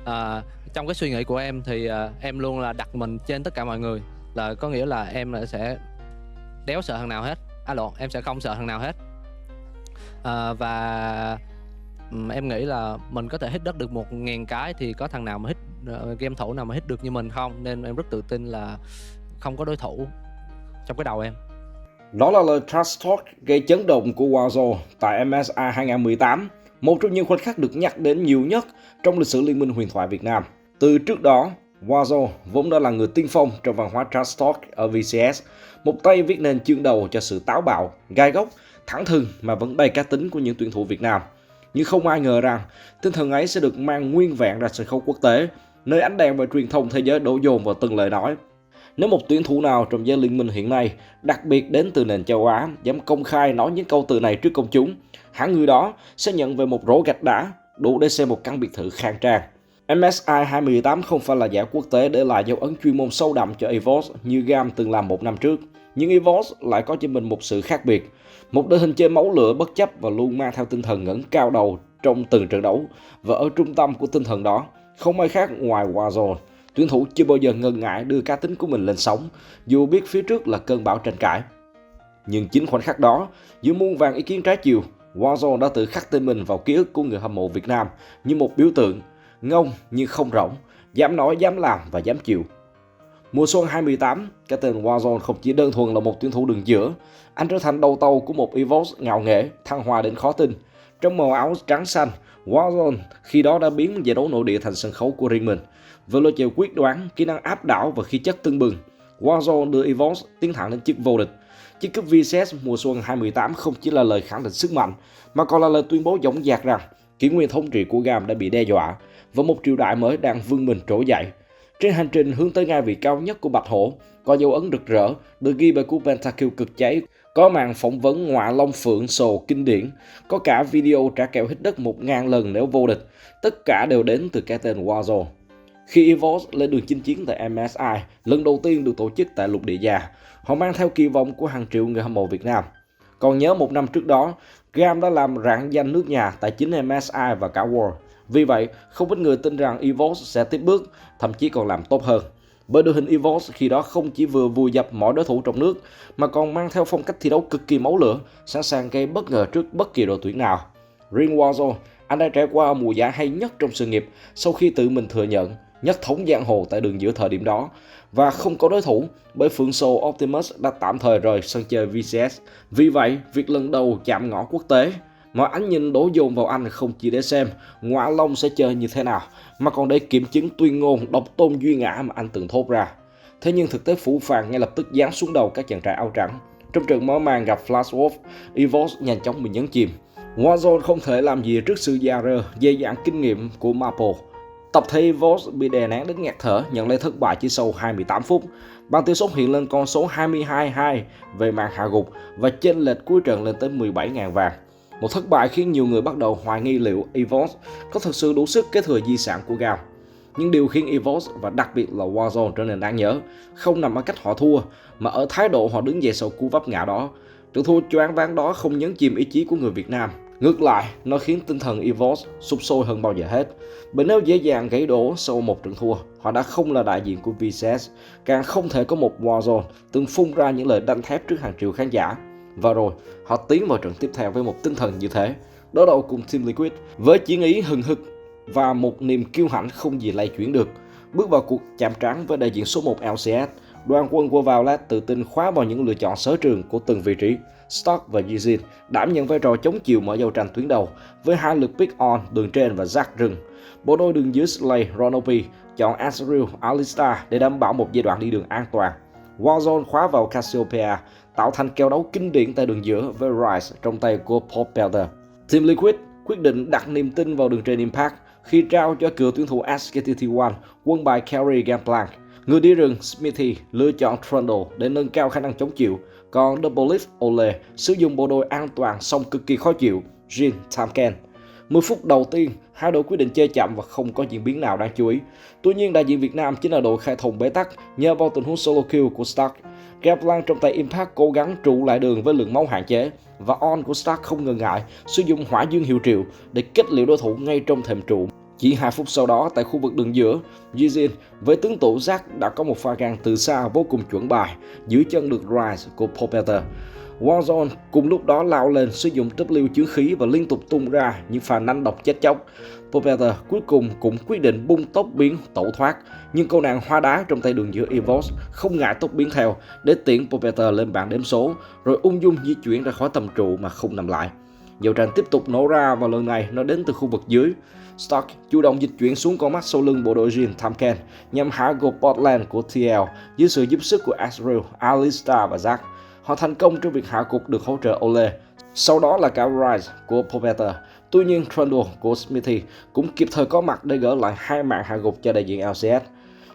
À, trong cái suy nghĩ của em thì em luôn là đặt mình trên tất cả mọi người, là có nghĩa là em là sẽ đéo sợ thằng nào hết, lộn, em sẽ không sợ thằng nào hết. Và em nghĩ là mình có thể hit đất được 1.000 cái thì có thằng nào mà hit game thủ nào mà hit được như mình không, nên em rất tự tin là không có đối thủ trong cái đầu em. Đó là lời trash talk gây chấn động của Warzone tại MSI 2018, một trong những khoảnh khắc được nhắc đến nhiều nhất trong lịch sử Liên minh huyền thoại Việt Nam. Từ trước đó, Warzone vốn đã là người tiên phong trong văn hóa trash talk ở VCS, một tay viết nên chương đầu cho sự táo bạo, gai góc, thẳng thừng mà vẫn đầy cá tính của những tuyển thủ Việt Nam. Nhưng không ai ngờ rằng tinh thần ấy sẽ được mang nguyên vẹn ra sân khấu quốc tế, nơi ánh đèn và truyền thông thế giới đổ dồn vào từng lời nói. Nếu một tuyển thủ nào trong giới liên minh hiện nay, đặc biệt đến từ nền châu Á, dám công khai nói những câu từ này trước công chúng, hẳn người đó sẽ nhận về một rổ gạch đá đủ để xem một căn biệt thự khang trang. MSI 2018 không phải là giải quốc tế để lại dấu ấn chuyên môn sâu đậm cho EVOS như GAM từng làm một năm trước, nhưng EVOS lại có cho mình một sự khác biệt, một đội hình chơi máu lửa bất chấp và luôn mang theo tinh thần ngẩng cao đầu trong từng trận đấu, và ở trung tâm của tinh thần đó không ai khác ngoài Warzone. Tuyển thủ chưa bao giờ ngần ngại đưa cá tính của mình lên sóng, dù biết phía trước là cơn bão tranh cãi. Nhưng chính khoảnh khắc đó, giữa muôn vàn ý kiến trái chiều, Warzone đã tự khắc tên mình vào ký ức của người hâm mộ Việt Nam như một biểu tượng, ngông nhưng không rỗng, dám nói, dám làm và dám chịu. Mùa xuân 2018, cái tên Warzone không chỉ đơn thuần là một tuyển thủ đường giữa, anh trở thành đầu tàu của một EVOS ngạo nghễ, thăng hoa đến khó tin. Trong màu áo trắng xanh, Warzone khi đó đã biến giải đấu nội địa thành sân khấu của riêng mình. Với lối chơi quyết đoán, kỹ năng áp đảo và khí chất tưng bừng, Warzone đưa EVOS tiến thẳng đến chức vô địch. Chiếc cúp VCS mùa xuân 2018 không chỉ là lời khẳng định sức mạnh, mà còn là lời tuyên bố dõng dạc rằng kỷ nguyên thống trị của GAM đã bị đe dọa và một triều đại mới đang vươn mình trỗi dậy. Trên hành trình hướng tới ngai vị cao nhất của Bạch Hổ, có dấu ấn rực rỡ được ghi bởi cú pentakill cực cháy, có màn phỏng vấn ngoại Long Phượng sồ kinh điển, có cả video trả kèo hít đất 1.000 lần nếu vô địch. Tất cả đều đến từ cái tên Warzone. Khi EVOS lên đường chinh chiến tại MSI, lần đầu tiên được tổ chức tại lục địa già, họ mang theo kỳ vọng của hàng triệu người hâm mộ Việt Nam. Còn nhớ một năm trước đó, GAM đã làm rạng danh nước nhà tại chính MSI và cả World. Vì vậy, không ít người tin rằng EVOS sẽ tiếp bước, thậm chí còn làm tốt hơn. Bởi đội hình EVOS khi đó không chỉ vừa vùi dập mọi đối thủ trong nước, mà còn mang theo phong cách thi đấu cực kỳ máu lửa, sẵn sàng gây bất ngờ trước bất kỳ đội tuyển nào. Riêng Warzone, anh đã trải qua mùa giải hay nhất trong sự nghiệp sau khi tự mình thừa nhận nhất thống giang hồ tại đường giữa thời điểm đó và không có đối thủ, bởi Phượng Sồ Optimus đã tạm thời rời sân chơi VCS. Vì vậy, việc lần đầu chạm ngõ quốc tế, mọi ánh nhìn đổ dồn vào anh không chỉ để xem Ngoại Long sẽ chơi như thế nào, mà còn để kiểm chứng tuyên ngôn độc tôn duy ngã mà anh từng thốt ra. Thế nhưng thực tế phủ phàng ngay lập tức giáng xuống đầu các chàng trai áo trắng. Trong trận mở màn gặp Flash Wolf, EVOS nhanh chóng bị nhấn chìm. Warzone không thể làm gì trước sự già rơ, dày dặn kinh nghiệm của Maple. Tập thể EVOS bị đè nén đến nghẹt thở, nhận lấy thất bại chỉ sau 28 phút. Bảng tỷ số hiện lên con số 22-2 về màn hạ gục và chênh lệch cuối trận lên tới 17.000 vàng. Một thất bại khiến nhiều người bắt đầu hoài nghi liệu EVOS có thực sự đủ sức kế thừa di sản của GAM. Nhưng điều khiến EVOS và đặc biệt là Warzone trở nên đáng nhớ không nằm ở cách họ thua, mà ở thái độ họ đứng dậy sau cú vấp ngã đó. Trận thua choáng váng đó không nhấn chìm ý chí của người Việt Nam. Ngược lại, nó khiến tinh thần EVOS sụp sôi hơn bao giờ hết. Bởi nếu dễ dàng gãy đổ sau một trận thua, họ đã không là đại diện của VCS, càng không thể có một Warzone từng phun ra những lời đanh thép trước hàng triệu khán giả. Và rồi, họ tiến vào trận tiếp theo với một tinh thần như thế. Đối đầu cùng Team Liquid với chiến ý hừng hực và một niềm kiêu hãnh không gì lay chuyển được. Bước vào cuộc chạm trán với đại diện số 1 LCS, đoàn quân của Violet tự tin khóa vào những lựa chọn sở trường của từng vị trí. Stark và Yizin đảm nhận vai trò chống chịu mở giao tranh tuyến đầu với hai lượt pick on đường trên và Zac rừng. Bộ đôi đường dưới Slay, Ronopi chọn Azrael, Alistar để đảm bảo một giai đoạn đi đường an toàn. Warzone khóa vào Cassiopeia, tạo thành kèo đấu kinh điển tại đường giữa với Ryze trong tay của Paul Pelter. Team Liquid quyết định đặt niềm tin vào đường trên Impact khi trao cho cựu tuyển thủ SKT-T1 quân bài carry Gangplank. Người đi rừng Smithy lựa chọn Trundle để nâng cao khả năng chống chịu, còn Double Lift Ole sử dụng bộ đôi an toàn song cực kỳ khó chịu Jin Tamken. 10 phút đầu tiên, hai đội quyết định chơi chậm và không có diễn biến nào đáng chú ý. Tuy nhiên, đại diện Việt Nam chính là đội khai thông bế tắc nhờ vào tình huống solo kill của Stark. Gangplank trong tay Impact cố gắng trụ lại đường với lượng máu hạn chế, và On của Stark không ngần ngại sử dụng hỏa dương hiệu triệu để kết liễu đối thủ ngay trong thềm trụ. Chỉ 2 phút sau đó, tại khu vực đường giữa, Yizin với tướng tụ Jack đã có một pha gang từ xa vô cùng chuẩn bài, dưới chân được Rise của Popeta. Warzone cùng lúc đó lao lên sử dụng W chướng khí và liên tục tung ra những pha nanh độc chết chóc. Popeta cuối cùng cũng quyết định bung tốc biến tẩu thoát, nhưng cô nàng hóa đá trong tay đường giữa EVOS không ngại tốc biến theo để tiễn Popeta lên bảng đếm số, rồi ung dung di chuyển ra khỏi tầm trụ mà không nằm lại. Giao tranh tiếp tục nổ ra và lần này nó đến từ khu vực dưới. Stark chủ động dịch chuyển xuống con mắt sau lưng bộ đội Jin Tamken nhằm hạ gục Portland của TL dưới sự giúp sức của Azrael, Alistar và Zack. Họ thành công trong việc hạ gục được hỗ trợ Ole. Sau đó là cả Rise của Popeta. Tuy nhiên Trundle của Smithy cũng kịp thời có mặt để gỡ lại 2 mạng hạ gục cho đại diện LCS.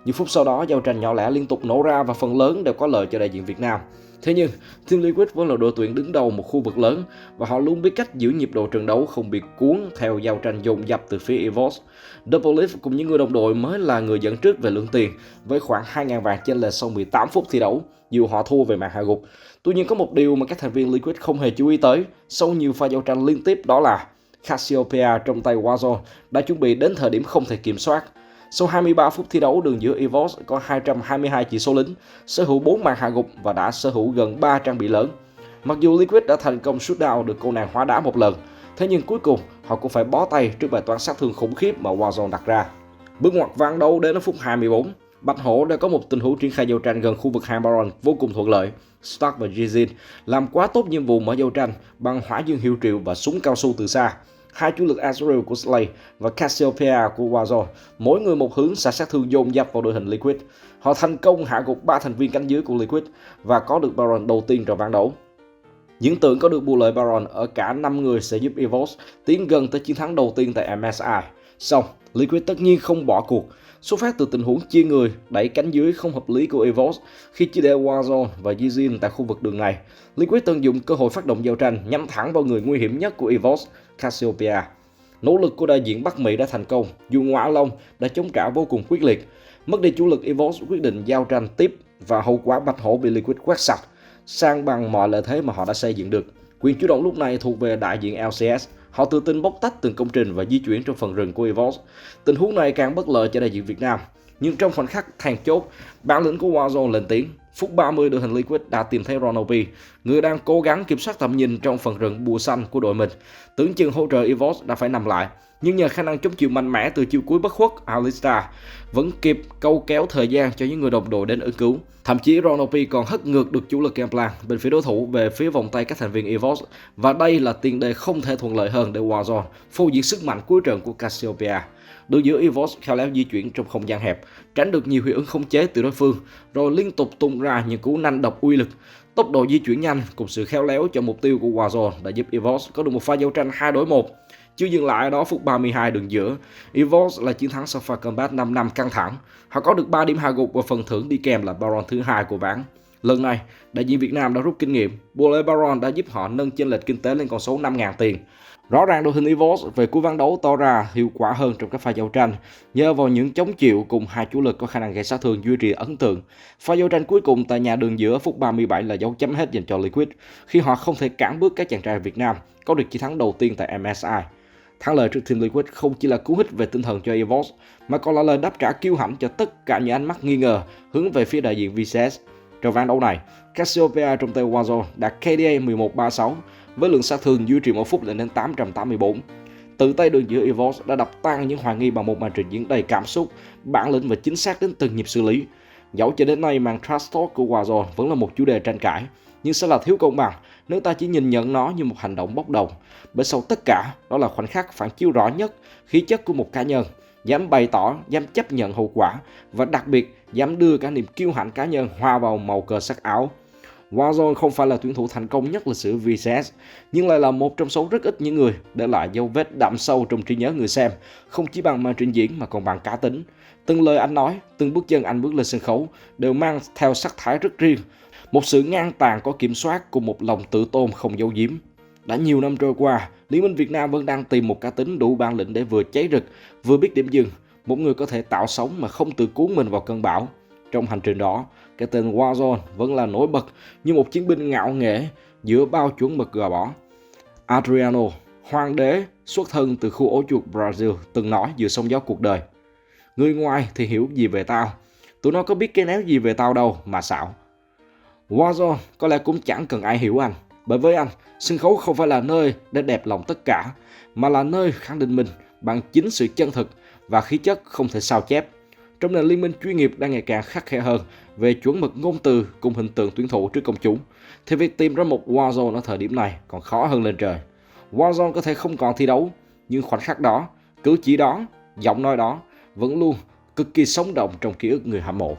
Những phút sau đó, giao tranh nhỏ lẻ liên tục nổ ra và phần lớn đều có lợi cho đại diện Việt Nam. Thế nhưng, Team Liquid vẫn là đội tuyển đứng đầu một khu vực lớn và họ luôn biết cách giữ nhịp độ trận đấu không bị cuốn theo giao tranh dồn dập từ phía EVOS. Double Leaf cùng những người đồng đội mới là người dẫn trước về lượng tiền với khoảng 2.000 vàng chênh lệch sau 18 phút thi đấu, dù họ thua về mạng hạ gục. Tuy nhiên có một điều mà các thành viên Liquid không hề chú ý tới sau nhiều pha giao tranh liên tiếp, đó là Cassiopeia trong tay Warzone đã chuẩn bị đến thời điểm không thể kiểm soát. Sau 23 phút thi đấu, đường giữa EVOS có 222 chỉ số lính, sở hữu 4 màn hạ gục và đã sở hữu gần 3 trang bị lớn. Mặc dù Liquid đã thành công shoot down được cô nàng hóa đá một lần, thế nhưng cuối cùng họ cũng phải bó tay trước bài toán sát thương khủng khiếp mà Warzone đặt ra. Bước ngoặt ván đấu đến phút 24, Bạch Hổ đã có một tình huống triển khai giao tranh gần khu vực hang Baron vô cùng thuận lợi. Stark và Yizin làm quá tốt nhiệm vụ mở giao tranh bằng hỏa dương hiệu triệu và súng cao su từ xa. Hai chủ lực Azrael của Slay và Cassiopeia của Warzone, mỗi người một hướng xả sát thương dồn dập vào đội hình Liquid. Họ thành công hạ gục 3 thành viên cánh dưới của Liquid và có được Baron đầu tiên trong ván đấu. Những tưởng có được bù lợi Baron ở cả 5 người sẽ giúp EVOS tiến gần tới chiến thắng đầu tiên tại MSI. Xong, Liquid tất nhiên không bỏ cuộc. Xuất phát từ tình huống chia người, đẩy cánh dưới không hợp lý của EVOS khi chỉ để Warzone và Yizin tại khu vực đường này, Liquid tận dụng cơ hội phát động giao tranh nhắm thẳng vào người nguy hiểm nhất của EVOS, Cassiopeia. Nỗ lực của đại diện Bắc Mỹ đã thành công, dù Ngõa Long đã chống trả vô cùng quyết liệt. Mất đi chủ lực EVOS quyết định giao tranh tiếp và hậu quả Bạch Hổ bị Liquid quét sạch, sang bằng mọi lợi thế mà họ đã xây dựng được. Quyền chủ động lúc này thuộc về đại diện LCS. Họ tự tin bóc tách từng công trình và di chuyển trong phần rừng của EVOS. Tình huống này càng bất lợi cho đại diện Việt Nam. Nhưng trong khoảnh khắc then chốt, bản lĩnh của Warzone lên tiếng. Phút 30, đội hình Liquid đã tìm thấy Ronopi, người đang cố gắng kiểm soát tầm nhìn trong phần rừng bùa xanh của đội mình. Tưởng chừng hỗ trợ EVOS đã phải nằm lại, nhưng nhờ khả năng chống chịu mạnh mẽ từ chiêu cuối bất khuất, Alistar vẫn kịp câu kéo thời gian cho những người đồng đội đến ứng cứu. Thậm chí Ronopi còn hất ngược được chủ lực game plan bên phía đối thủ về phía vòng tay các thành viên EVOS, và đây là tiền đề không thể thuận lợi hơn để Warzone phô diễn sức mạnh cuối trận của Cassiopeia. Đường giữa EVOS khéo léo di chuyển trong không gian hẹp, tránh được nhiều hiệu ứng khống chế từ đối phương, rồi liên tục tung ra những cú nanh độc uy lực. Tốc độ di chuyển nhanh cùng sự khéo léo cho mục tiêu của Warzone đã giúp EVOS có được một pha giao tranh 2 đối 1. Chưa dừng lại ở đó, phút 32 đường giữa, EVOS là chiến thắng sau pha combat 5 năm căng thẳng. Họ có được 3 điểm hạ gục và phần thưởng đi kèm là Baron thứ 2 của ván. Lần này, đại diện Việt Nam đã rút kinh nghiệm, bù lợi Baron đã giúp họ nâng chênh lệch kinh tế lên con số 5.000 tiền. Rõ ràng đội hình EVOS về cuối ván đấu tỏ ra hiệu quả hơn trong các pha giao tranh, nhờ vào những chống chịu cùng hai chủ lực có khả năng gây sát thương duy trì ấn tượng. Pha giao tranh cuối cùng tại nhà đường giữa phút 37 là dấu chấm hết dành cho Liquid khi họ không thể cản bước các chàng trai Việt Nam có được chiến thắng đầu tiên tại MSI. Thắng lợi trước Team Liquid không chỉ là cú hích về tinh thần cho EVOS mà còn là lời đáp trả kiêu hãnh cho tất cả những ánh mắt nghi ngờ hướng về phía đại diện VCS. Trong ván đấu này, Cassiopeia trong tay Warzone đạt KDA 11-36 với lượng sát thương duy trì mỗi phút lên đến 884. Tự tay đường giữa EVOS đã đập tan những hoài nghi bằng một màn trình diễn đầy cảm xúc, bản lĩnh và chính xác đến từng nhịp xử lý. Dẫu cho đến nay màn trash talk của Warzone vẫn là một chủ đề tranh cãi, nhưng sẽ là thiếu công bằng nếu ta chỉ nhìn nhận nó như một hành động bốc đồng. Bởi sau tất cả, đó là khoảnh khắc phản chiếu rõ nhất khí chất của một cá nhân, dám bày tỏ, dám chấp nhận hậu quả và đặc biệt dám đưa cả niềm kiêu hãnh cá nhân hòa vào màu cờ sắc áo. Warzone không phải là tuyển thủ thành công nhất lịch sử VCS, nhưng lại là một trong số rất ít những người để lại dấu vết đậm sâu trong trí nhớ người xem, không chỉ bằng màn trình diễn mà còn bằng cá tính. Từng lời anh nói, từng bước chân anh bước lên sân khấu đều mang theo sắc thái rất riêng, một sự ngang tàn có kiểm soát cùng một lòng tự tôn không giấu giếm. Đã nhiều năm trôi qua, Liên minh Việt Nam vẫn đang tìm một cá tính đủ bản lĩnh để vừa cháy rực, vừa biết điểm dừng, một người có thể tạo sóng mà không tự cuốn mình vào cơn bão. Trong hành trình đó, cái tên Warzone vẫn là nổi bật như một chiến binh ngạo nghễ giữa bao chuẩn mực gò bó. Adriano, Hoàng đế, xuất thân từ khu ổ chuột Brazil, từng nói giữa sóng gió cuộc đời: người ngoài thì hiểu gì về tao, tụi nó có biết cái néo gì về tao đâu mà xạo. Warzone có lẽ cũng chẳng cần ai hiểu anh, bởi với anh, sân khấu không phải là nơi để đẹp lòng tất cả, mà là nơi khẳng định mình bằng chính sự chân thực và khí chất không thể sao chép. Trong nền liên minh chuyên nghiệp đang ngày càng khắt khe hơn về chuẩn mực ngôn từ cùng hình tượng tuyển thủ trước công chúng, thì việc tìm ra một Warzone ở thời điểm này còn khó hơn lên trời. Warzone có thể không còn thi đấu, nhưng khoảnh khắc đó, cử chỉ đó, giọng nói đó vẫn luôn cực kỳ sống động trong ký ức người hâm mộ.